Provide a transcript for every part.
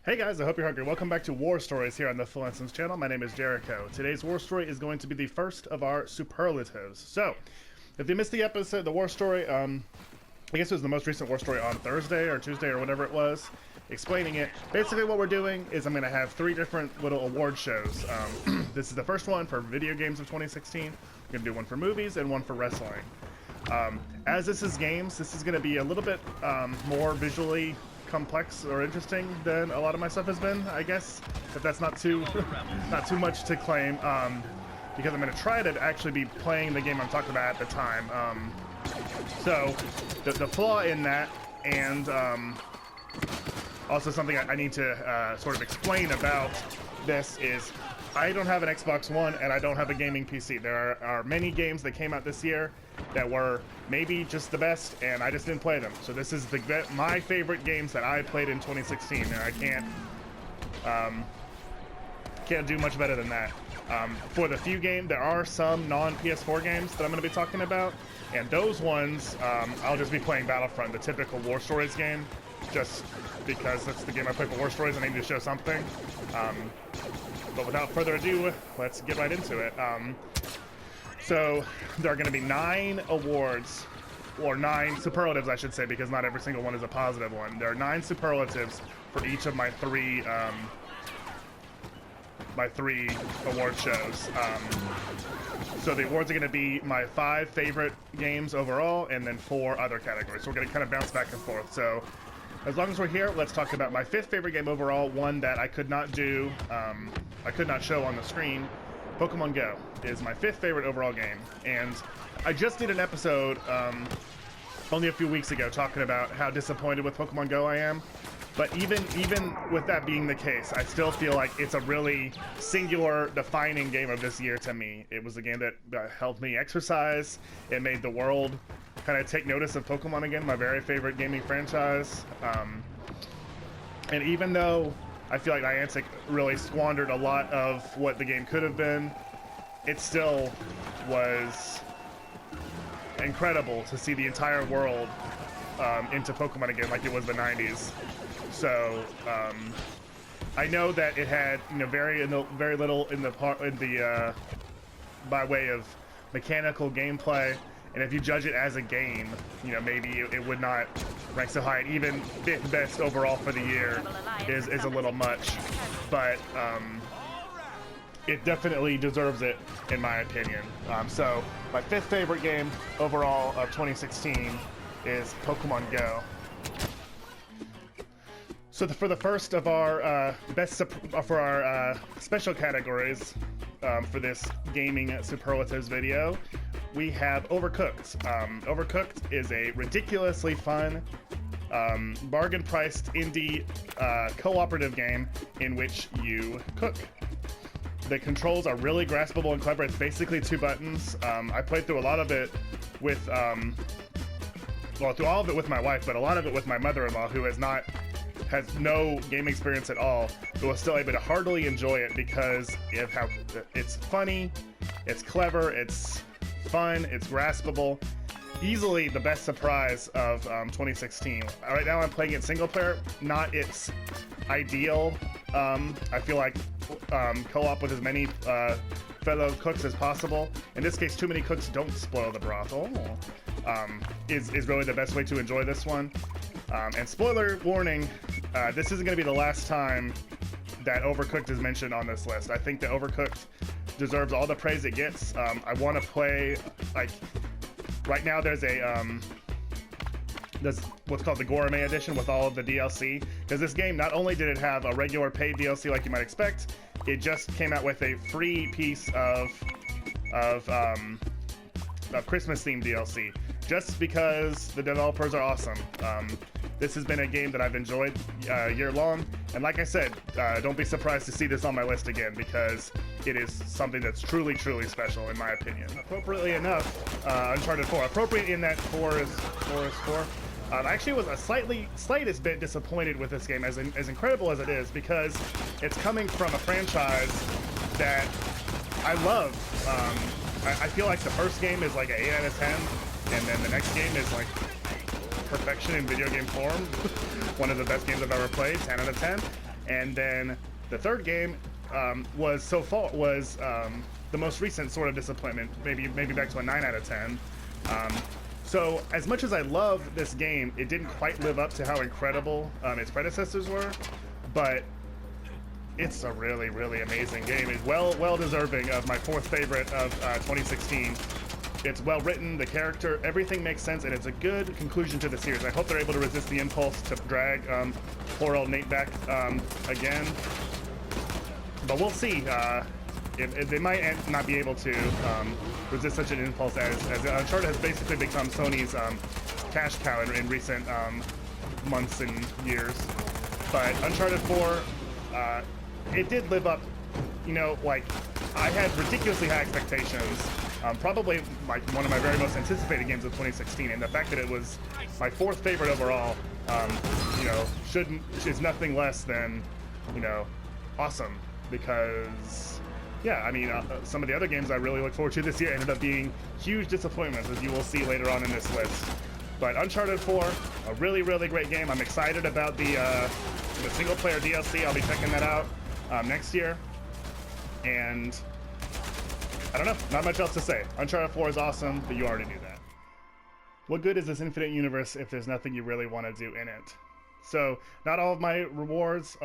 Hey guys, I hope you're hungry. Welcome back to War Stories here on the Full Incense channel. My name is Jericho. Today's war story is going to be the first of our superlatives. So, if you missed the episode, the war story, I guess it was the most recent war story on Thursday or Tuesday or whatever it was, explaining it. Basically what we're doing is I'm going to have three different little award shows. This is the first one for video games of 2016. I'm going to do one for movies and one for wrestling. As this is games, this is going to be a little bit more visually complex or interesting than a lot of my stuff has been, I guess, if that's not too not too much to claim, because I'm going to try to actually be playing the game I'm talking about at the time. So the flaw in that, and also something I need to sort of explain about this, is I don't have an Xbox One and I don't have a gaming PC. There are many games that came out this year that were maybe just the best, and I just didn't play them. So this is my favorite games that I played in 2016, and I can't do much better than that. For the few games, there are some non-PS4 games that I'm going to be talking about, and those ones I'll just be playing Battlefront, the typical War Stories game, just because that's the game I play for War Stories and I need to show something. But without further ado, let's get right into it. So there are going to be 9 awards, or 9 superlatives, I should say, because not every single one is a positive one. There are 9 superlatives for each of my three award shows. So the awards are going to be my 5 favorite games overall, and then 4 other categories. So we're going to kind of bounce back and forth. So as long as we're here, let's talk about my 5th favorite game overall, one that I could not do, I could not show on the screen. Pokemon Go is my 5th favorite overall game, and I just did an episode only a few weeks ago talking about how disappointed with Pokemon Go I am. But even with that being the case, I still feel like it's a really singular, defining game of this year to me. It was a game that helped me exercise. It made the world kind of take notice of Pokemon again, my very favorite gaming franchise. And even though I feel like Niantic really squandered a lot of what the game could have been, it still was incredible to see the entire world into Pokemon again, like it was the 90s. So I know that it had, you know, very little in the by way of mechanical gameplay, and if you judge it as a game, you know, maybe it would not rank so high. And even 5th best overall for the year is a little much, but it definitely deserves it, in my opinion. So my 5th favorite game overall of 2016 is Pokemon Go. So for the first of our special categories for this gaming superlatives video, we have Overcooked. Overcooked is a ridiculously fun, bargain-priced indie cooperative game in which you cook. The controls are really graspable and clever. It's basically 2 buttons. I played through a lot of it with, well, through all of it with my wife, but a lot of it with my mother-in-law, who has no game experience at all, but was still able to heartily enjoy it because of how it's funny, it's clever, it's fun, it's graspable. Easily the best surprise of 2016. Right now I'm playing it single player, not its ideal. I feel like co-op with as many fellow cooks as possible. In this case, too many cooks don't spoil the brothel. Is really the best way to enjoy this one. And spoiler warning, this isn't going to be the last time that Overcooked is mentioned on this list. I think that Overcooked deserves all the praise it gets. I want to play, like, right now there's what's called the Gourmet Edition with all of the DLC, because this game, not only did it have a regular paid DLC like you might expect, it just came out with a free piece of Christmas themed DLC, just because the developers are awesome. This has been a game that I've enjoyed year long, and like I said, don't be surprised to see this on my list again, because it is something that's truly, truly special in my opinion. Appropriately enough, Uncharted 4. Appropriate in that 4 is 4. I actually was a slightest bit disappointed with this game, as incredible as it is, because it's coming from a franchise that I love. I feel like the first game is like an 8 out of 10, and then the next game is like perfection in video game form. One of the best games I've ever played, 10 out of 10. And then the third game was the most recent sort of disappointment, maybe back to a 9 out of 10. So as much as I love this game, it didn't quite live up to how incredible its predecessors were, but it's a really, really amazing game. It's well deserving of my 4th favorite of 2016. It's well written, the character, everything makes sense, and it's a good conclusion to the series. I hope they're able to resist the impulse to drag poor old Nate back again. But we'll see. If they might not be able to resist such an impulse as Uncharted has basically become Sony's cash cow in recent months and years. But Uncharted 4, it did live up, you know, like, I had ridiculously high expectations. Probably like one of my very most anticipated games of 2016, and the fact that it was my 4th favorite overall, you know, is nothing less than, you know, awesome. Because, yeah, I mean, some of the other games I really look forward to this year ended up being huge disappointments, as you will see later on in this list. But Uncharted 4, a really, really great game. I'm excited about the single-player DLC. I'll be checking that out next year. And I don't know, not much else to say. Uncharted 4 is awesome, but you already knew that. What good is this infinite universe if there's nothing you really want to do in it? So, not all of my awards,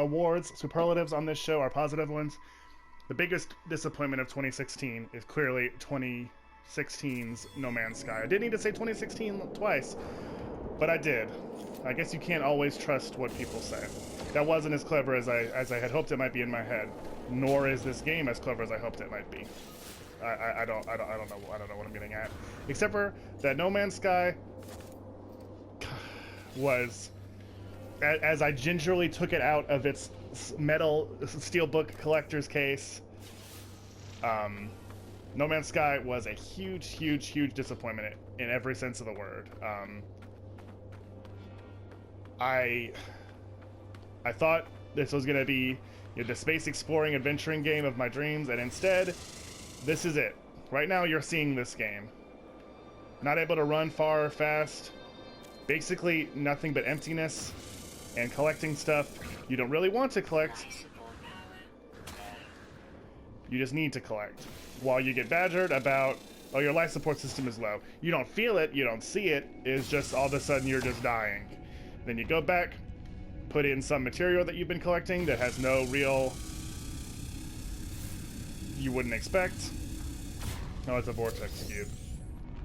superlatives on this show are positive ones. The biggest disappointment of 2016 is clearly 2016's No Man's Sky. I didn't need to say 2016 twice, but I did. I guess you can't always trust what people say. That wasn't as clever as I had hoped it might be in my head, nor is this game as clever as I hoped it might be. I don't know what I'm getting at. Except for that No Man's Sky was, as I gingerly took it out of its metal steelbook collector's case, No Man's Sky was a huge disappointment in every sense of the word. I thought this was gonna be, you know, the space exploring adventuring game of my dreams, and instead, this is it. Right now you're seeing this game. Not able to run far or fast. Basically nothing but emptiness and collecting stuff you don't really want to collect. You just need to collect. While you get badgered about, oh, your life support system is low. You don't feel it, you don't see it, it's just all of a sudden you're just dying. Then you go back, put in some material that you've been collecting that has no real, you wouldn't expect. Oh, it's a vortex cube.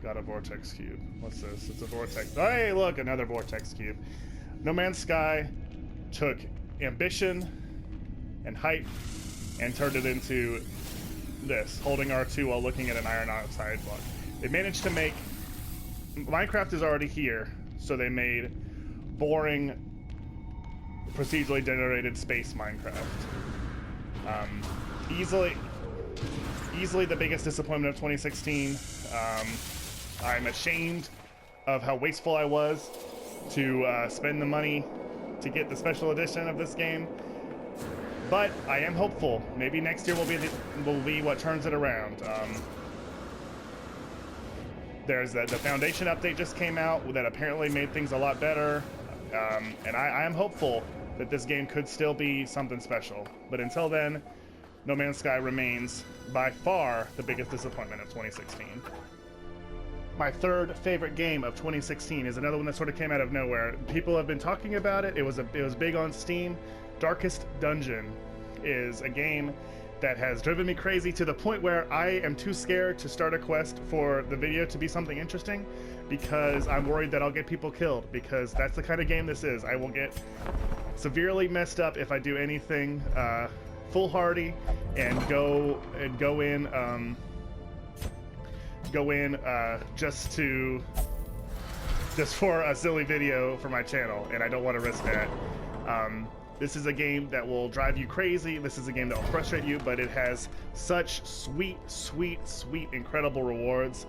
Got a vortex cube. What's this? It's a vortex. Oh, hey, look, another vortex cube. No Man's Sky took ambition and hype and turned it into this, holding R2 while looking at an iron oxide block. They managed to make, Minecraft is already here, so they made boring, procedurally generated space Minecraft. Easily the biggest disappointment of 2016. I'm ashamed of how wasteful I was to spend the money to get the special edition of this game. But I am hopeful. Maybe next year will be what turns it around. There's the Foundation update just came out that apparently made things a lot better. And I am hopeful that this game could still be something special. But until then, No Man's Sky remains by far the biggest disappointment of 2016. My 3rd favorite game of 2016 is another one that sort of came out of nowhere. People have been talking about it. It was big on Steam. Darkest Dungeon is a game that has driven me crazy to the point where I am too scared to start a quest for the video to be something interesting, because I'm worried that I'll get people killed, because that's the kind of game this is. I will get severely messed up if I do anything foolhardy and go in just for a silly video for my channel, and I don't want to risk that. This is a game that will drive you crazy. This is a game that will frustrate you, but it has such sweet, incredible rewards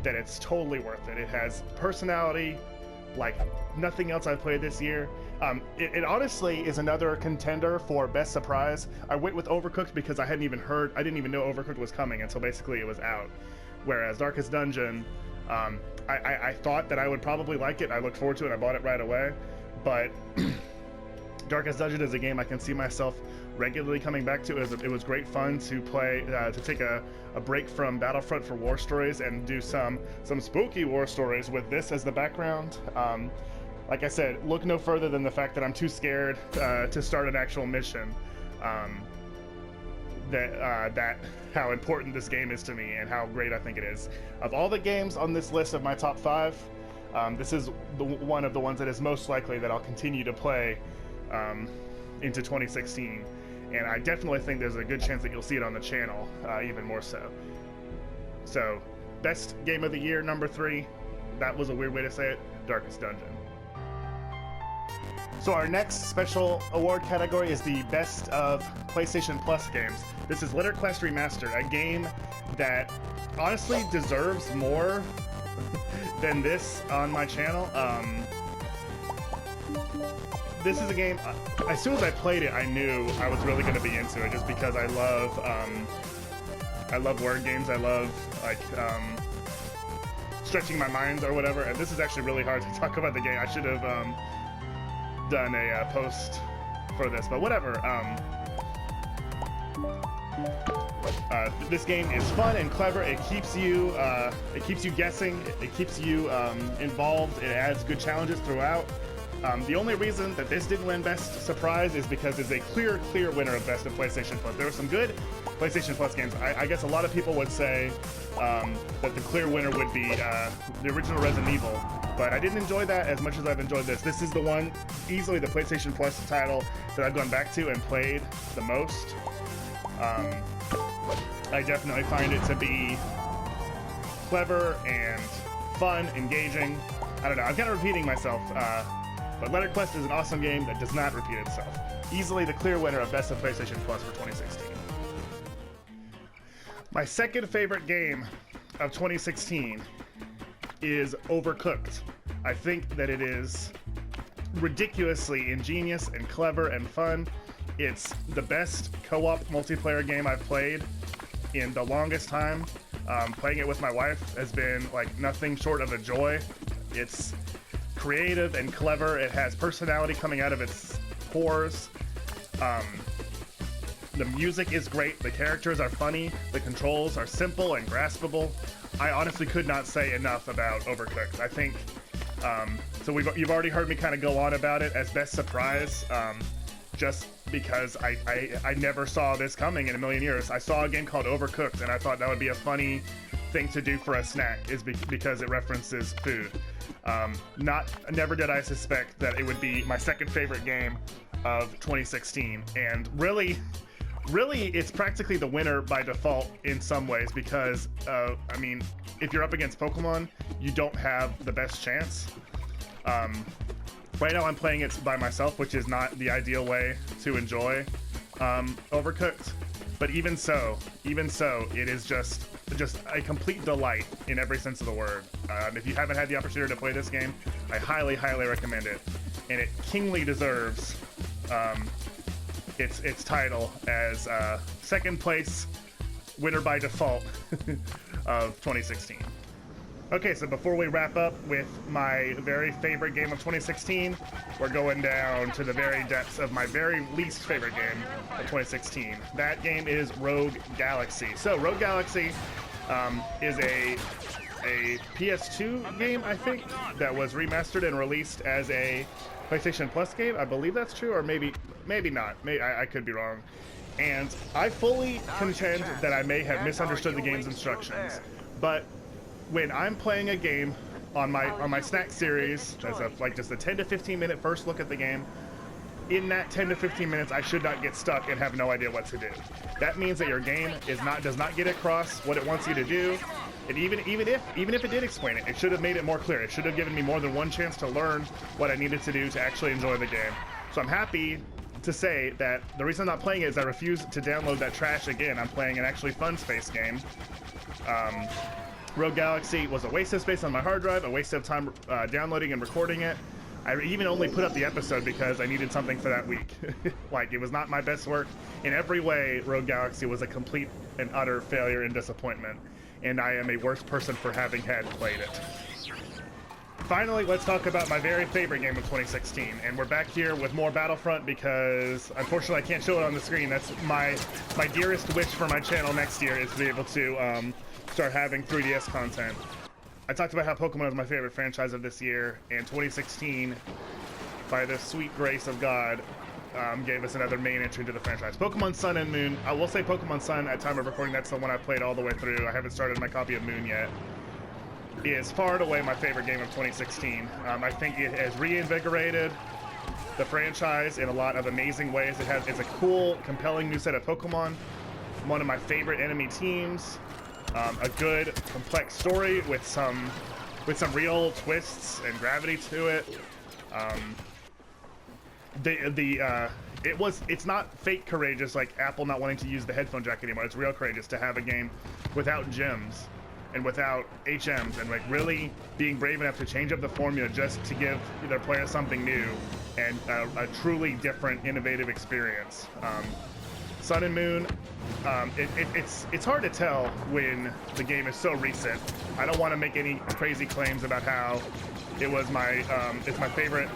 that it's totally worth it. It has personality like nothing else I've played this year. It honestly is another contender for best surprise. I went with Overcooked because I didn't even know Overcooked was coming until basically it was out. Whereas Darkest Dungeon, I thought that I would probably like it. I looked forward to it. I bought it right away. But Darkest Dungeon is a game I can see myself regularly coming back to. It was great fun to play, to take a break from Battlefront for war stories and do some spooky war stories with this as the background. Like I said, look no further than the fact that I'm too scared to start an actual mission. That how important this game is to me and how great I think it is. Of all the games on this list of my top 5, this is one of the ones that is most likely that I'll continue to play into 2016, and I definitely think there's a good chance that you'll see it on the channel, even more so. So, best game of the year, number 3, that was a weird way to say it, Darkest Dungeon. So our next special award category is the best of PlayStation Plus games. This is Litter Quest Remastered, a game that honestly deserves more than this on my channel. This is a game, as soon as I played it, I knew I was really going to be into it, just because I love word games. I love, like, stretching my mind or whatever, and this is actually really hard to talk about the game. I should have done a post for this, but whatever. This game is fun and clever. It keeps you guessing. It keeps you involved. It adds good challenges throughout. The only reason that this didn't win Best Surprise is because it's a clear winner of Best of PlayStation Plus. There were some good PlayStation Plus games. I guess a lot of people would say that the clear winner would be the original Resident Evil, but I didn't enjoy that as much as I've enjoyed this. This is the one, easily the PlayStation Plus title that I've gone back to and played the most. I definitely find it to be clever and fun, engaging. I don't know, I'm kind of repeating myself, but Litter Quest is an awesome game that does not repeat itself. Easily the clear winner of Best of PlayStation Plus for 2016. My second favorite game of 2016 is Overcooked. I think that it is ridiculously ingenious and clever and fun. It's the best co-op multiplayer game I've played in the longest time. Playing it with my wife has been like nothing short of a joy. It's creative and clever. It has personality coming out of its pores. The music is great. The characters are funny. The controls are simple and graspable. I honestly could not say enough about Overcooked. I think, so you've already heard me kind of go on about it as Best Surprise, just because I never saw this coming in a million years. I saw a game called Overcooked, and I thought that would be a funny thing to do for a snack, because it references food. Never did I suspect that it would be my second favorite game of 2016, and really, it's practically the winner by default in some ways, because, I mean, if you're up against Pokemon, you don't have the best chance. Right now I'm playing it by myself, which is not the ideal way to enjoy Overcooked, but even so, it is just a complete delight in every sense of the word. If you haven't had the opportunity to play this game, I highly recommend it, and it kingly deserves its title as second place winner by default of 2016. Okay, so before we wrap up with my very favorite game of 2016, we're going down to the very depths of my very least favorite game of 2016. That game is Rogue Galaxy. So Rogue Galaxy is a PS2 game, I think, that was remastered and released as a PlayStation Plus game. I believe that's true, or maybe not. I could be wrong. And I fully contend that I may have misunderstood the game's instructions, but when I'm playing a game on my snack series, as just a 10 to 15 minute first look at the game, in that 10 to 15 minutes I should not get stuck and have no idea what to do. That means that your game does not get across what it wants you to do. And even if it did explain it, it should have made it more clear. It should have given me more than one chance to learn what I needed to do to actually enjoy the game. So I'm happy to say that the reason I'm not playing it is I refuse to download that trash again. I'm playing an actually fun space game. Rogue Galaxy was a waste of space on my hard drive, a waste of time downloading and recording it. I even only put up the episode because I needed something for that week. Like, it was not my best work. In every way, Rogue Galaxy was a complete and utter failure and disappointment, and I am a worse person for having had played it. finally, let's talk about my very favorite game of 2016. And we're back here with more Battlefront because, unfortunately, I can't show it on the screen. That's my dearest wish for my channel next year is to be able to start having 3DS content. I talked about how Pokemon is my favorite franchise of this year, and 2016, by the sweet grace of God, gave us another main entry into the franchise. Pokemon Sun and Moon. I will say Pokemon Sun, at time of recording, that's the one I played all the way through. I haven't started my copy of Moon yet. Is far and away my favorite game of 2016. I think it has reinvigorated the franchise in a lot of amazing ways. It's a cool, compelling new set of Pokemon, one of my favorite enemy teams, a good, complex story with some real twists and gravity to it. It's not fake courageous like Apple not wanting to use the headphone jack anymore. It's real courageous to have a game without gems and without HMs, and like really being brave enough to change up the formula just to give their players something new and a truly different, innovative experience. Sun and Moon, it's hard to tell when the game is so recent. I don't want to make any crazy claims about how it was it's my favorite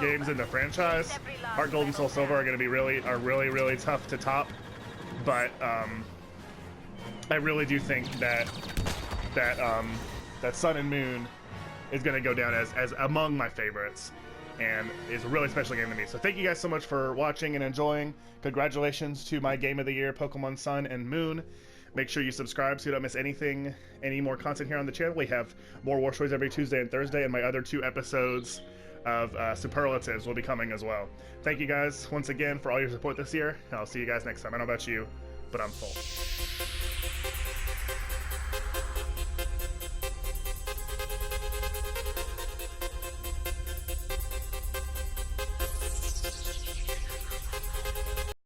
games in the franchise. Heart Gold and Soul Silver are going to be really tough to top, but I really do think that Sun and Moon is going to go down as among my favorites, and is a really special game to me. So thank you guys so much for watching and enjoying. Congratulations to my game of the year, Pokemon Sun and Moon. Make sure you subscribe so you don't miss any more content here on the channel. We have more War Stories every Tuesday and Thursday, and my other 2 episodes of Superlatives will be coming as well. Thank you guys once again for all your support this year, and I'll see you guys next time. I don't know about you, but I'm full.